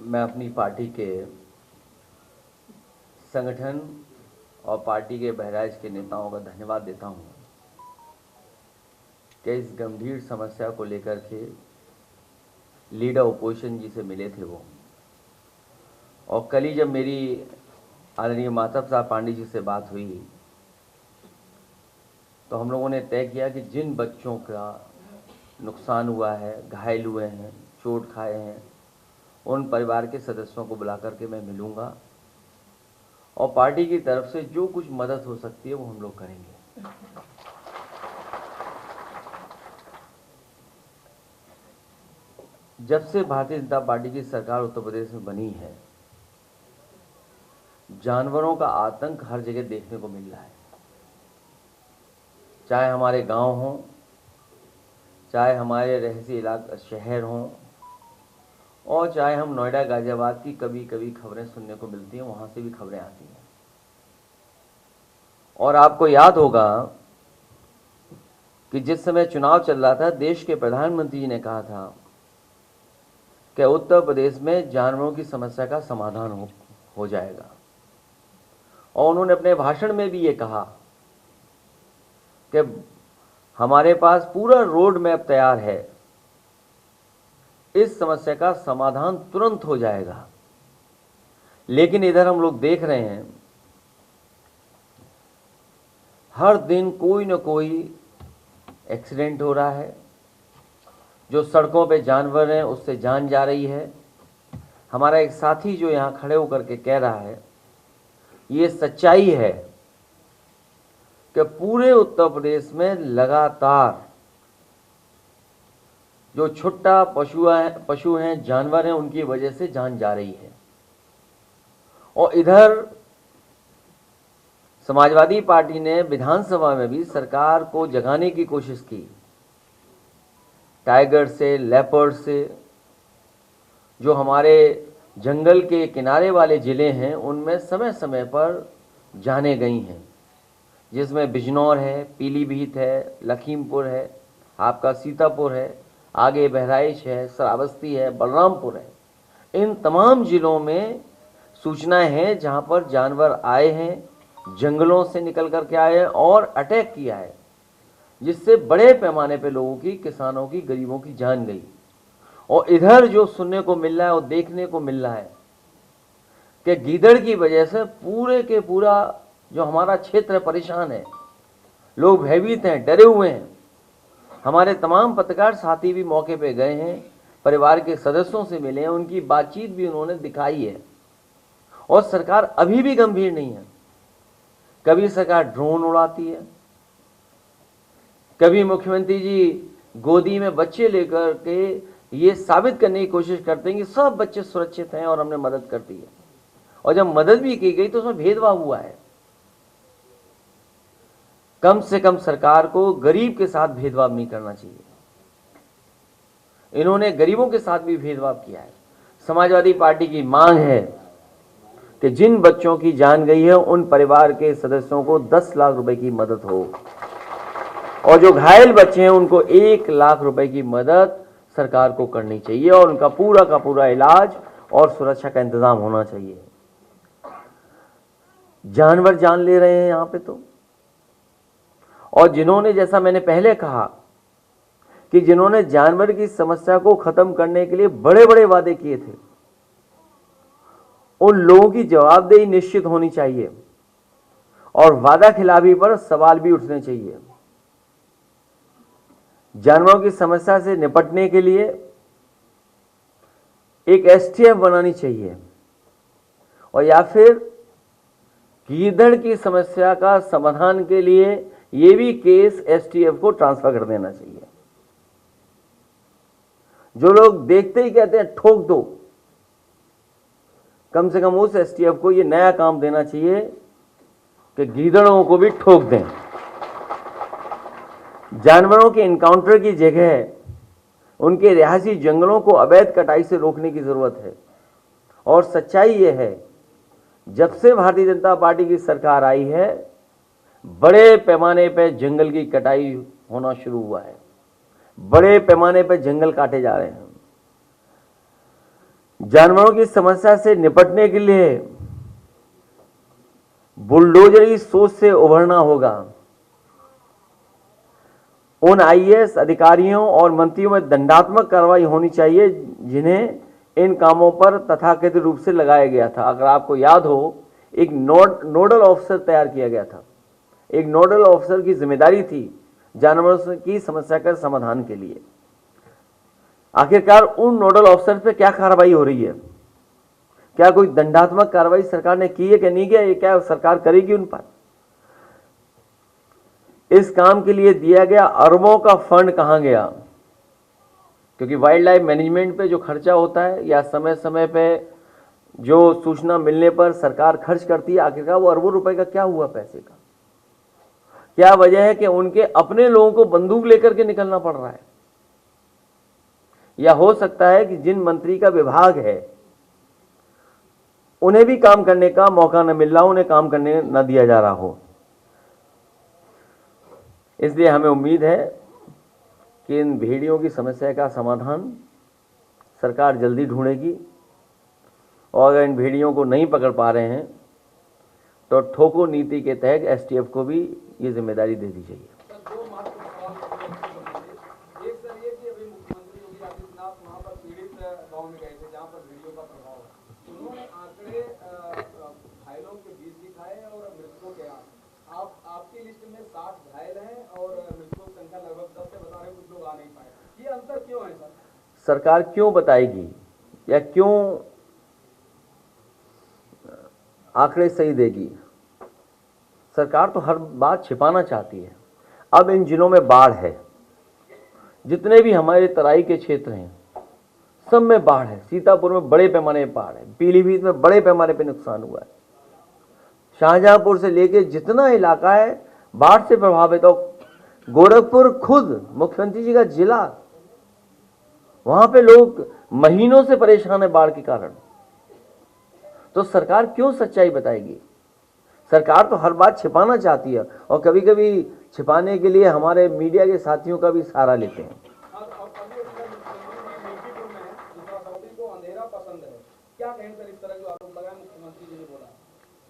मैं अपनी पार्टी के संगठन और पार्टी के बहराइच के नेताओं का धन्यवाद देता हूं कि इस गंभीर समस्या को लेकर के लीडर ओपोजिशन जी से मिले थे वो, और कल ही जब मेरी आदरणीय माता साहब पांडे जी से बात हुई तो हम लोगों ने तय किया कि जिन बच्चों का नुकसान हुआ है, घायल हुए हैं, चोट खाए हैं, उन परिवार के सदस्यों को बुला करके मैं मिलूंगा और पार्टी की तरफ से जो कुछ मदद हो सकती है वो हम लोग करेंगे। जब से भारतीय जनता पार्टी की सरकार उत्तर प्रदेश में बनी है, जानवरों का आतंक हर जगह देखने को मिल रहा है, चाहे हमारे गांव हों, चाहे हमारे रहसी इलाका शहर हों, और चाहे हम नोएडा गाजियाबाद की कभी कभी खबरें सुनने को मिलती हैं, वहां से भी खबरें आती हैं। और आपको याद होगा कि जिस समय चुनाव चल रहा था, देश के प्रधानमंत्री जी ने कहा था कि उत्तर प्रदेश में जानवरों की समस्या का समाधान हो जाएगा, और उन्होंने अपने भाषण में भी ये कहा कि हमारे पास पूरा रोड मैप तैयार है, इस समस्या का समाधान तुरंत हो जाएगा। लेकिन इधर हम लोग देख रहे हैं हर दिन कोई न कोई एक्सीडेंट हो रहा है, जो सड़कों पे जानवर हैं उससे जान जा रही है। हमारा एक साथी जो यहाँ खड़े होकर के कह रहा है, ये सच्चाई है कि पूरे उत्तर प्रदेश में लगातार जो छोटा पशु हैं, जानवर हैं, उनकी वजह से जान जा रही है। और इधर समाजवादी पार्टी ने विधानसभा में भी सरकार को जगाने की कोशिश की, टाइगर से, लेपर्ड से, जो हमारे जंगल के किनारे वाले ज़िले हैं उनमें समय समय पर जाने गई हैं, जिसमें बिजनौर है, पीलीभीत है, लखीमपुर है, आपका सीतापुर है, आगे बहराइच है, श्रावस्ती है, बलरामपुर है। इन तमाम ज़िलों में सूचनाएं हैं जहां पर जानवर आए हैं, जंगलों से निकल कर के आए हैं और अटैक किया है, जिससे बड़े पैमाने पे लोगों की, किसानों की, गरीबों की जान गई। और इधर जो सुनने को मिल रहा है और देखने को मिल रहा है कि गीदड़ की वजह से पूरे के पूरा जो हमारा क्षेत्र परेशान है, लोग भयभीत हैं, डरे हुए हैं। हमारे तमाम पत्रकार साथी भी मौके पे गए हैं, परिवार के सदस्यों से मिले हैं, उनकी बातचीत भी उन्होंने दिखाई है। और सरकार अभी भी गंभीर नहीं है। कभी सरकार ड्रोन उड़ाती है, कभी मुख्यमंत्री जी गोदी में बच्चे लेकर के ये साबित करने की कोशिश करते हैं कि सब बच्चे सुरक्षित हैं और हमने मदद कर दी है। और जब मदद भी की गई तो उसमें भेदभाव हुआ है। कम से कम सरकार को गरीब के साथ भेदभाव नहीं करना चाहिए। इन्होंने गरीबों के साथ भी भेदभाव किया है। समाजवादी पार्टी की मांग है कि जिन बच्चों की जान गई है उन परिवार के सदस्यों को 10 लाख रुपए की मदद हो, और जो घायल बच्चे हैं उनको 1 लाख रुपए की मदद सरकार को करनी चाहिए, और उनका पूरा का पूरा इलाज और सुरक्षा का इंतजाम होना चाहिए। जानवर जान ले रहे हैं यहां पे तो। और जिन्होंने, जैसा मैंने पहले कहा कि जिन्होंने जानवर की समस्या को खत्म करने के लिए बड़े बड़े वादे किए थे, उन लोगों की जवाबदेही निश्चित होनी चाहिए और वादा खिलाफी पर सवाल भी उठने चाहिए। जानवरों की समस्या से निपटने के लिए एक एसटीएफ बनानी चाहिए, और या फिर गीदड़ की समस्या का समाधान के लिए ये भी केस एसटीएफ को ट्रांसफर कर देना चाहिए। जो लोग देखते ही कहते हैं ठोक दो, कम से कम उस एसटीएफ को ये नया काम देना चाहिए कि गीदड़ों को भी ठोक दें। जानवरों के इनकाउंटर की जगह उनके रिहायशी जंगलों को अवैध कटाई से रोकने की जरूरत है। और सच्चाई यह है, जब से भारतीय जनता पार्टी की सरकार आई है, बड़े पैमाने पर जंगल की कटाई होना शुरू हुआ है, बड़े पैमाने पर जंगल काटे जा रहे हैं। जानवरों की समस्या से निपटने के लिए बुलडोजरी सोच से उभरना होगा। उन आईएएस अधिकारियों और मंत्रियों में दंडात्मक कार्रवाई होनी चाहिए जिन्हें इन कामों पर तथाकथित रूप से लगाया गया था। अगर आपको याद हो, एक नोडल ऑफिसर तैयार किया गया था। एक नोडल ऑफिसर की जिम्मेदारी थी जानवरों की समस्या का समाधान के लिए। आखिरकार उन नोडल ऑफिसर पे क्या कार्रवाई हो रही है? क्या कोई दंडात्मक कार्रवाई सरकार ने की है कि नहीं किया? ये क्या सरकार करेगी उन पर? इस काम के लिए दिया गया अरबों का फंड कहां गया? क्योंकि वाइल्ड लाइफ मैनेजमेंट पे जो खर्चा होता है या समय समय पे जो सूचना मिलने पर सरकार खर्च करती है, आखिरकार वो अरबों रुपए का क्या हुआ पैसे का? क्या वजह है कि उनके अपने लोगों को बंदूक लेकर के निकलना पड़ रहा है? या हो सकता है कि जिन मंत्री का विभाग है उन्हें भी काम करने का मौका न मिल रहा हो, उन्हें काम करने न दिया जा रहा हो। इसलिए हमें उम्मीद है कि इन भेड़ियों की समस्या का समाधान सरकार जल्दी ढूंढेगी, और अगर इन भेड़ियों को नहीं पकड़ पा रहे हैं तो ठोको नीति के तहत एसटीएफ को भी ये जिम्मेदारी दे दी जाइए। आपकी लिस्ट में 60 घायल हैं और मृतकों की संख्या लगभग 10 से बता रहे, कुछ लोग आ नहीं पाए। ये अंतर क्यों है सर? सरकार क्यों बताएगी या क्यों आंकड़े सही देगी? सरकार तो हर बात छिपाना चाहती है। अब इन जिलों में बाढ़ है, जितने भी हमारे तराई के क्षेत्र हैं सब में बाढ़ है। सीतापुर में बड़े पैमाने पर बाढ़ है, पीलीभीत में बड़े पैमाने पर नुकसान हुआ है, शाहजहांपुर से लेकर जितना इलाका है बाढ़ से प्रभावित। और गोरखपुर खुद मुख्यमंत्री जी का जिला, वहां पे लोग महीनों से परेशान है बाढ़ के कारण। तो सरकार क्यों सच्चाई बताएगी? सरकार तो हर बात छिपाना चाहती है, और कभी कभी छिपाने के लिए हमारे मीडिया के साथियों का भी सहारा लेते हैं। क्या कहें सर इस तरह जो आरोप लगाया मुख्यमंत्री जी ने बोला?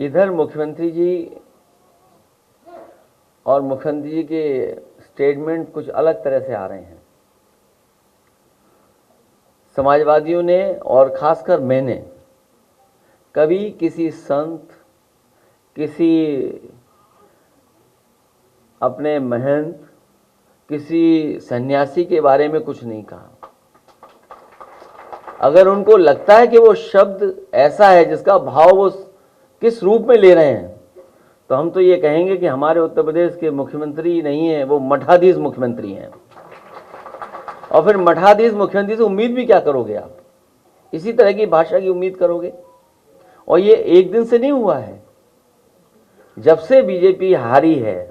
इधर मुख्यमंत्री जी और मुख्यमंत्री जी के स्टेटमेंट कुछ अलग तरह से आ रहे हैं। समाजवादियों ने और खासकर मैंने कभी किसी संत, किसी अपने महंत, किसी सन्यासी के बारे में कुछ नहीं कहा। अगर उनको लगता है कि वो शब्द ऐसा है जिसका भाव वो किस रूप में ले रहे हैं, तो हम तो ये कहेंगे कि हमारे उत्तर प्रदेश के मुख्यमंत्री नहीं है, वो मठाधीश मुख्यमंत्री हैं। और फिर मठाधीश मुख्यमंत्री से उम्मीद भी क्या करोगे आप? इसी तरह की भाषा की उम्मीद करोगे? और ये एक दिन से नहीं हुआ है। जब से बीजेपी हारी है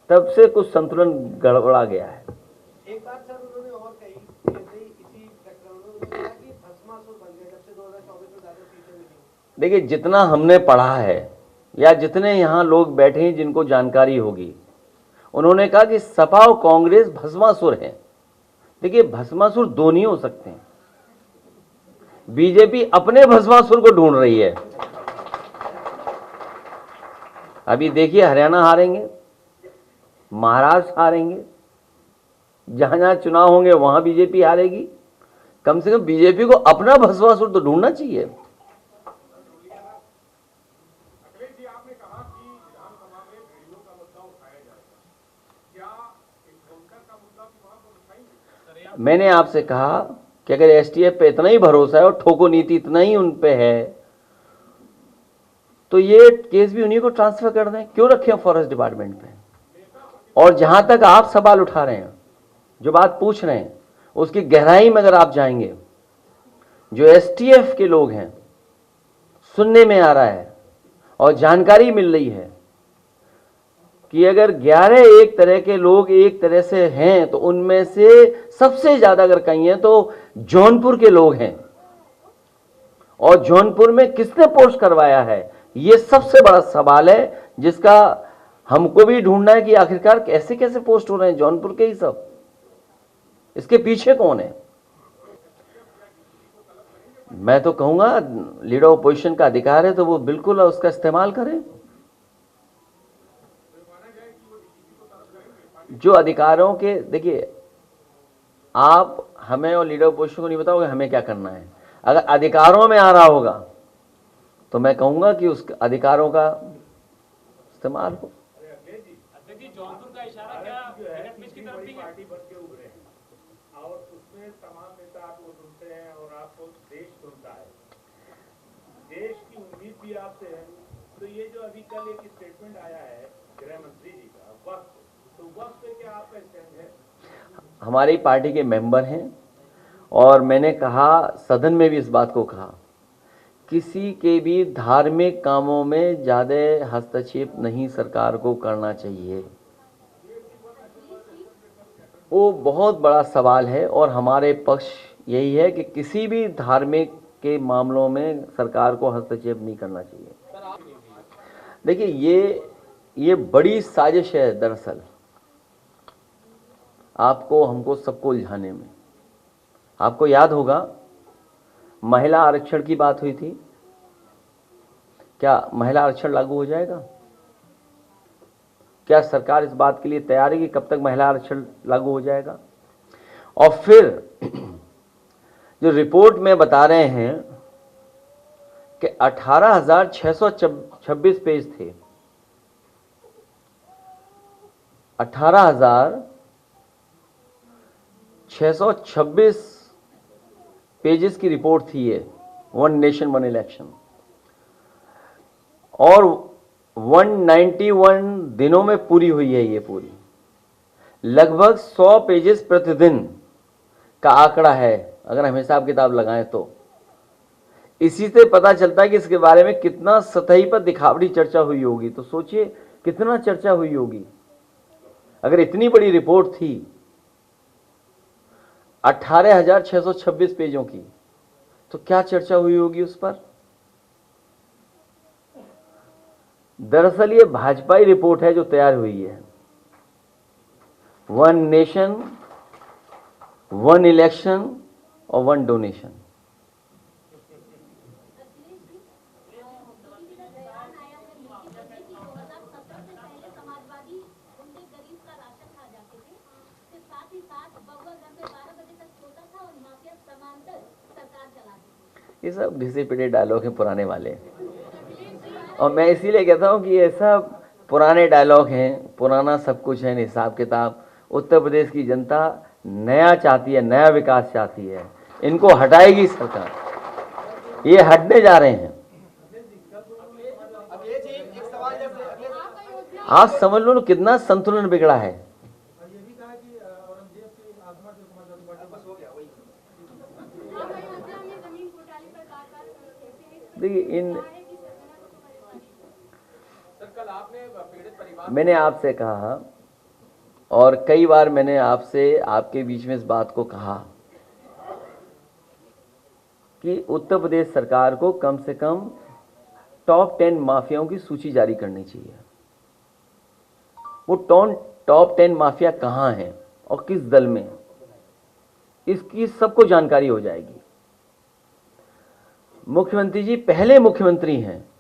तब से कुछ संतुलन गड़बड़ा गया है। एक बात सर उन्होंने और कही, इसी प्रकरण में उन्होंने कहा कि भस्मासुर बन गए जब से 2024 में ज्यादा सीटें मिली। देखिए, जितना हमने पढ़ा है या जितने यहाँ लोग बैठे हैं जिनको जानकारी होगी, उन्होंने कहा कि सपा और कांग्रेस भस्मासुर हैं। देखिए, भस्मासुर दो नहीं हो सकते हैं। बीजेपी अपने भस्मासुर को ढूंढ रही है। अभी देखिए, हरियाणा हारेंगे, महाराष्ट्र हारेंगे, जहां जहां चुनाव होंगे वहां बीजेपी हारेगी। कम से कम बीजेपी को अपना भस्मासुर तो ढूंढना चाहिए। मैंने आपसे कहा कि अगर एसटीएफ पे इतना ही भरोसा है और ठोको नीति इतना ही उन पे है, तो ये केस भी उन्हीं को ट्रांसफर कर दें। क्यों रखें फॉरेस्ट डिपार्टमेंट पे? और जहां तक आप सवाल उठा रहे हैं, जो बात पूछ रहे हैं, उसकी गहराई में अगर आप जाएंगे, जो एसटीएफ के लोग हैं, सुनने में आ रहा है और जानकारी मिल रही है कि अगर 11 एक तरह के लोग एक तरह से हैं, तो उनमें से सबसे ज्यादा अगर कहीं है तो जौनपुर के लोग हैं। और जौनपुर में किसने पोस्ट करवाया है, ये सबसे बड़ा सवाल है, जिसका हमको भी ढूंढना है कि आखिरकार कैसे कैसे पोस्ट हो रहे हैं जौनपुर के ही सब, इसके पीछे कौन है? मैं तो कहूँगा लीडर ऑपोजिशन का अधिकार है तो वो बिल्कुल उसका इस्तेमाल करें। जो अधिकारों के, देखिए आप हमें और लीडर ऑपोजिशन को नहीं बताओगे हमें क्या करना है। अगर अधिकारों में आ रहा होगा तो मैं कहूँगा कि उस अधिकारों का इस्तेमाल हो। जौनपुर का इशारा क्या फिटनेस की तरफ भी है? पार्टी बन के उभरे हैं और उसमें तमाम नेता आपको सुनते हैं और आपको देश सुनता है, देश की उम्मीद भी आपसे है। तो ये जो अभी कल एक स्टेटमेंट आया है गृह मंत्री जी का वक्त, तो वक्त पे क्या आपका स्टैंड है? हमारी पार्टी के मेंबर हैं और मैंने कहा, सदन में भी इस बात को कहा, किसी के भी धार्मिक कामों में ज़्यादा हस्तक्षेप नहीं सरकार को करना चाहिए। वो बहुत बड़ा सवाल है और हमारे पक्ष यही है कि किसी भी धार्मिक के मामलों में सरकार को हस्तक्षेप नहीं करना चाहिए। देखिए ये बड़ी साजिश है दरअसल, आपको हमको सबको उलझाने में। आपको याद होगा महिला आरक्षण की बात हुई थी, क्या महिला आरक्षण लागू हो जाएगा? क्या सरकार इस बात के लिए तैयार है कि कब तक महिला आरक्षण लागू हो जाएगा? और फिर जो रिपोर्ट में बता रहे हैं कि 18,626 पेज थे, 18,626 पेजेस की रिपोर्ट थी ये, वन नेशन वन इलेक्शन, और 191 दिनों में पूरी हुई है ये पूरी। लगभग 100 पेजेस प्रतिदिन का आंकड़ा है अगर हम हिसाब किताब लगाएं तो। इसी से पता चलता है कि इसके बारे में कितना सतही पर दिखावटी चर्चा हुई होगी। तो सोचिए कितना चर्चा हुई होगी। अगर इतनी बड़ी रिपोर्ट थी 18,626 पेजों की, तो क्या चर्चा हुई होगी उस पर। दरअसल ये भाजपाई रिपोर्ट है जो तैयार हुई है। वन नेशन वन इलेक्शन और वन डोनेशन। ये सब घिसे पिटे डायलॉग हैं पुराने वाले, और मैं इसीलिए कहता हूँ कि ये सब पुराने डायलॉग हैं, पुराना सब कुछ है, हिसाब किताब। उत्तर प्रदेश की जनता नया चाहती है, नया विकास चाहती है। इनको हटाएगी सरकार, ये हटने जा रहे हैं। आप समझ लो कितना संतुलन बिगड़ा है। देखिए मैंने आपसे कहा और कई बार मैंने आपसे आपके बीच में इस बात को कहा कि उत्तर प्रदेश सरकार को कम से कम टॉप 10 माफियाओं की सूची जारी करनी चाहिए। वो टॉप 10 माफिया कहाँ हैं और किस दल में, इसकी सबको जानकारी हो जाएगी। मुख्यमंत्री जी पहले मुख्यमंत्री हैं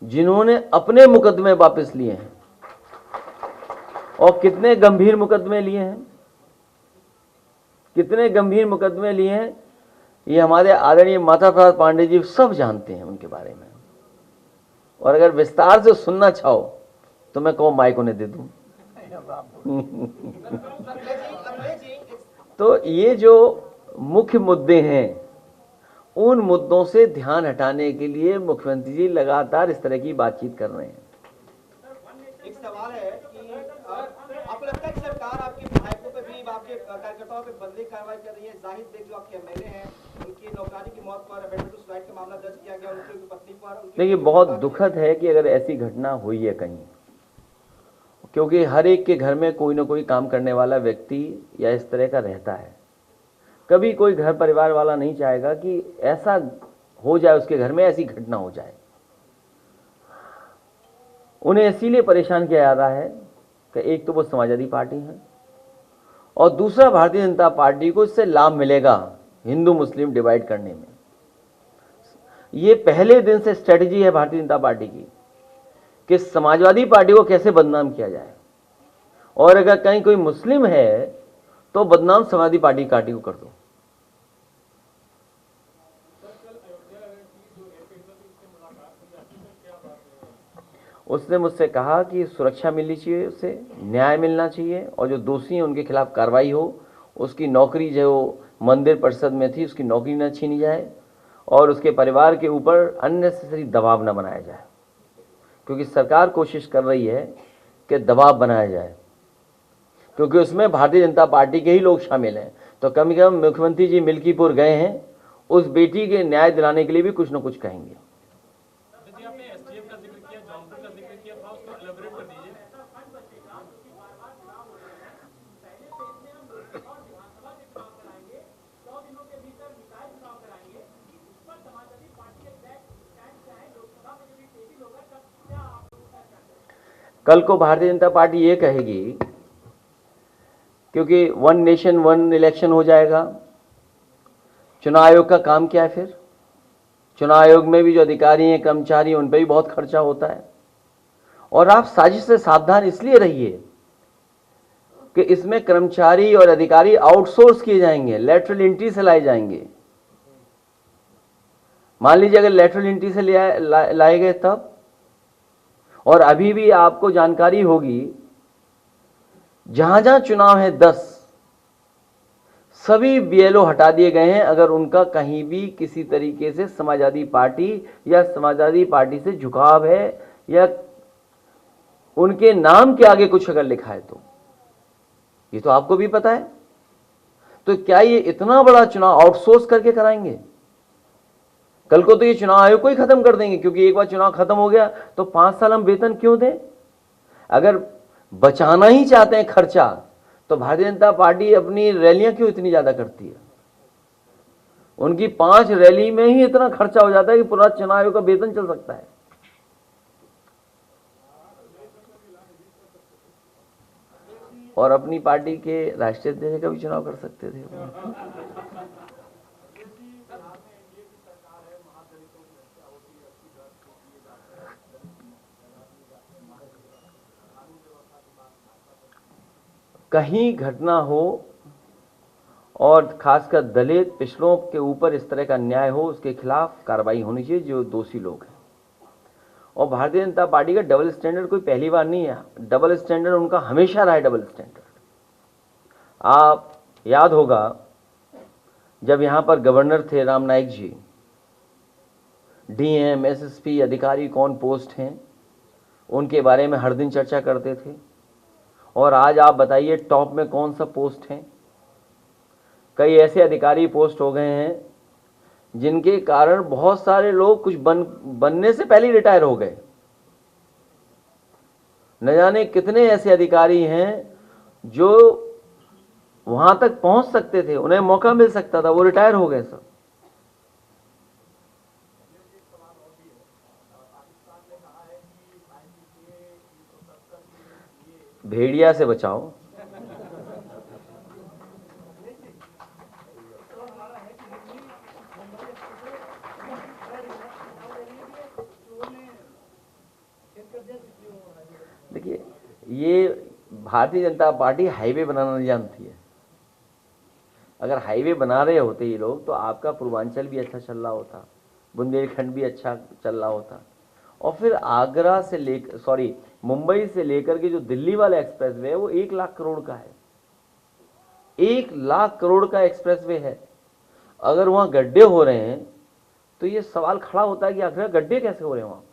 जिन्होंने अपने मुकदमे वापस लिए हैं, और कितने गंभीर मुकदमे लिए हैं, कितने गंभीर मुकदमे लिए हैं, ये हमारे आदरणीय माता प्रसाद पांडे जी सब जानते हैं उनके बारे में। और अगर विस्तार से सुनना चाहो तो मैं कहूँ माइक उन्हें दे दूं। तो ये जो मुख्य मुद्दे हैं, उन मुद्दों से ध्यान हटाने के लिए मुख्यमंत्री जी लगातार इस तरह की बातचीत कर रहे हैं। एक सवाल है कि आपको लगता है कि सरकार आपके विधायकों पे भी, आपके कार्यकर्ताओं पे बदले कार्रवाई कर रही है? जाहिद बेग जो आपके एमएलए हैं, उनकी नौकरी की मौत पर अमेंडमेंट टू सुसाइड का मामला दर्ज किया गया, उनकी पत्नी पर। देखिए बहुत दुखद है कि अगर ऐसी घटना हुई है कहीं, क्योंकि हर एक के घर में कोई ना कोई काम करने वाला व्यक्ति या इस तरह का रहता है। कभी कोई घर परिवार वाला नहीं चाहेगा कि ऐसा हो जाए, उसके घर में ऐसी घटना हो जाए। उन्हें इसीलिए परेशान किया जा रहा है कि एक तो वो समाजवादी पार्टी है और दूसरा भारतीय जनता पार्टी को इससे लाभ मिलेगा हिंदू मुस्लिम डिवाइड करने में। ये पहले दिन से स्ट्रेटजी है भारतीय जनता पार्टी की कि समाजवादी पार्टी को कैसे बदनाम किया जाए, और अगर कहीं कोई मुस्लिम है तो बदनाम समाजवादी पार्टी को कर दो। उसने मुझसे कहा कि सुरक्षा मिलनी चाहिए, उसे न्याय मिलना चाहिए, और जो दोषी हैं उनके खिलाफ कार्रवाई हो, उसकी नौकरी जो मंदिर परिषद में थी उसकी नौकरी न छीनी जाए, और उसके परिवार के ऊपर अननेसेसरी दबाव न बनाया जाए, क्योंकि सरकार कोशिश कर रही है कि दबाव बनाया जाए, क्योंकि उसमें भारतीय जनता पार्टी के ही लोग शामिल हैं। तो कम से कम मुख्यमंत्री जी मिल्कीपुर गए हैं, उस बेटी के न्याय दिलाने के लिए भी कुछ न कुछ कहेंगे। जी आपने एसटीएफ का जिक्र किया, जौनपुर का जिक्र किया, थोड़ा उसको एलाबोरेट कर दीजिए। कल को भारतीय जनता पार्टी ये कहेगी, क्योंकि वन नेशन वन इलेक्शन हो जाएगा, चुनाव आयोग का काम क्या है फिर? चुनाव आयोग में भी जो अधिकारी हैं, कर्मचारी हैं, उन पर भी बहुत खर्चा होता है, और आप साजिश से सावधान इसलिए रहिए कि इसमें कर्मचारी और अधिकारी आउटसोर्स किए जाएंगे, लेटरल एंट्री से लाए जाएंगे। मान लीजिए अगर लेटरल एंट्री से लाए गए तब, और अभी भी आपको जानकारी होगी जहां जहां चुनाव है 10 सभी बीएलओ हटा दिए गए हैं, अगर उनका कहीं भी किसी तरीके से समाजवादी पार्टी या समाजवादी पार्टी से झुकाव है या उनके नाम के आगे कुछ अगर लिखा है तो ये तो आपको भी पता है। तो क्या ये इतना बड़ा चुनाव आउटसोर्स करके कराएंगे? कल को तो ये चुनाव आयोग को ही खत्म कर देंगे, क्योंकि एक बार चुनाव खत्म हो गया तो 5 साल हम वेतन क्यों दें? अगर बचाना ही चाहते हैं खर्चा तो भारतीय जनता पार्टी अपनी रैलियां क्यों इतनी ज्यादा करती है? उनकी 5 रैली में ही इतना खर्चा हो जाता है कि पूरा चुनाव आयोग का वेतन चल सकता है। और अपनी पार्टी के राष्ट्रीय अध्यक्ष का भी चुनाव कर सकते थे। कहीं घटना हो और खासकर दलित पिछड़ों के ऊपर इस तरह का अन्याय हो, उसके खिलाफ कार्रवाई होनी चाहिए जो दोषी लोग हैं। और भारतीय जनता पार्टी का डबल स्टैंडर्ड कोई पहली बार नहीं है, डबल स्टैंडर्ड उनका हमेशा रहा है। डबल स्टैंडर्ड आप याद होगा जब यहां पर गवर्नर थे राम नाईक जी, डीएम एसएसपी अधिकारी कौन पोस्ट हैं उनके बारे में हर दिन चर्चा करते थे, और आज आप बताइए टॉप में कौन सा पोस्ट है? कई ऐसे अधिकारी पोस्ट हो गए हैं जिनके कारण बहुत सारे लोग कुछ बनने से पहले रिटायर हो गए। न जाने कितने ऐसे अधिकारी हैं जो वहां तक पहुंच सकते थे, उन्हें मौका मिल सकता था, वो रिटायर हो गए सब। भेड़िया से बचाओ। देखिए, ये भारतीय जनता पार्टी हाईवे बनाना नहीं जानती है। अगर हाईवे बना रहे होते ये लोग तो आपका पूर्वांचल भी अच्छा चल रहा होता, बुंदेलखंड भी अच्छा चल रहा होता, और फिर आगरा से लेकर मुंबई से लेकर के जो दिल्ली वाला एक्सप्रेसवे है वो 1 लाख करोड़ का है। 1 लाख करोड़ का एक्सप्रेसवे है। अगर वहां गड्ढे हो रहे हैं तो ये सवाल खड़ा होता है कि आखिर गड्ढे कैसे हो रहे हैं वहां पर।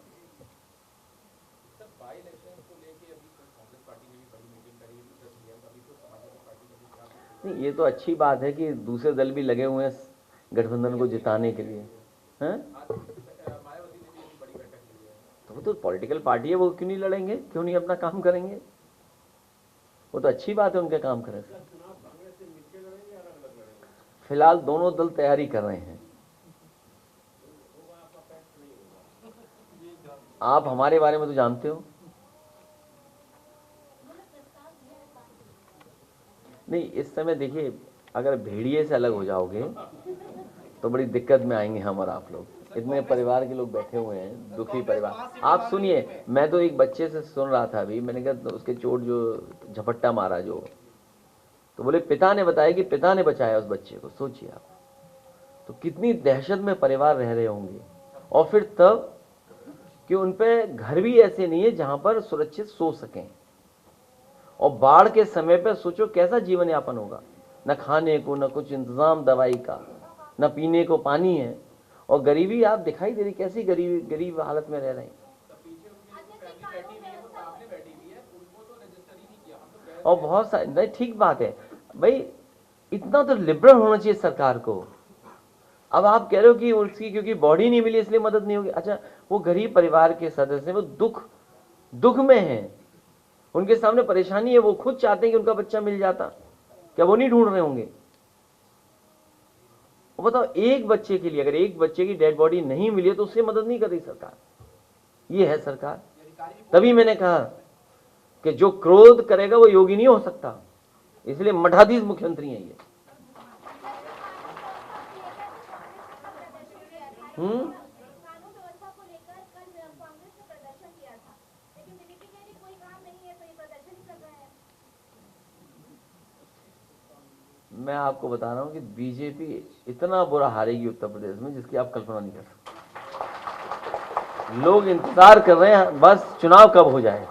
नहीं, ये तो अच्छी बात है कि दूसरे दल भी लगे हुए हैं गठबंधन को जिताने के लिए, हैं? तो वो तो पॉलिटिकल पार्टी है, वो क्यों नहीं लड़ेंगे, क्यों नहीं अपना काम करेंगे? वो तो अच्छी बात है उनके काम करें। फिलहाल दोनों दल तैयारी कर रहे हैं। आप हमारे बारे में तो जानते हो। नहीं, इस समय देखिए, अगर भेड़िए से अलग हो जाओगे तो बड़ी दिक्कत में आएंगे हम और आप लोग। इतने परिवार के लोग बैठे हुए हैं, दुखी परिवार। आप सुनिए, मैं तो एक बच्चे से सुन रहा था अभी, मैंने कहा तो उसके चोट जो झपट्टा मारा जो, तो बोले पिता ने बताया कि पिता ने बचाया उस बच्चे को। सोचिए आप, तो कितनी दहशत में परिवार रह रहे होंगे। और फिर तब कि उन पे घर भी ऐसे नहीं है जहां पर सुरक्षित सो सकें, और बाढ़ के समय पर सोचो कैसा जीवन यापन होगा, न खाने को, न कुछ इंतजाम दवाई का, न पीने को पानी है, और गरीबी आप दिखाई दे रही, कैसी गरीब हालत में रह रहे हैं। और बहुत सारे नहीं, ठीक बात है भाई, इतना तो लिबरल होना चाहिए सरकार को। अब आप कह रहे हो कि उसकी क्योंकि बॉडी नहीं मिली इसलिए मदद नहीं होगी। अच्छा, वो गरीब परिवार के सदस्य, वो दुख में हैं, उनके सामने परेशानी है, वो खुद चाहते हैं कि उनका बच्चा मिल जाता, क्या वो नहीं ढूंढ रहे होंगे? बताओ, एक बच्चे के लिए अगर एक बच्चे की डेड बॉडी नहीं मिली तो उससे मदद नहीं कर रही सरकार। ये है सरकार। तभी मैंने कहा कि जो क्रोध करेगा वो योगी नहीं हो सकता, इसलिए मठाधीश मुख्यमंत्री हैं ये। कानून व्यवस्था को लेकर कल कांग्रेस ने प्रदर्शन किया था, लेकिन बीजेपी कह रही कोई काम नहीं है तो ये प्रदर्शन ही कर रहे हैं। मैं आपको बता रहा हूं कि बीजेपी इतना बुरा हारेगी उत्तर प्रदेश में जिसकी आप कल्पना नहीं कर सकते। लोग इंतजार कर रहे हैं बस चुनाव कब हो जाए।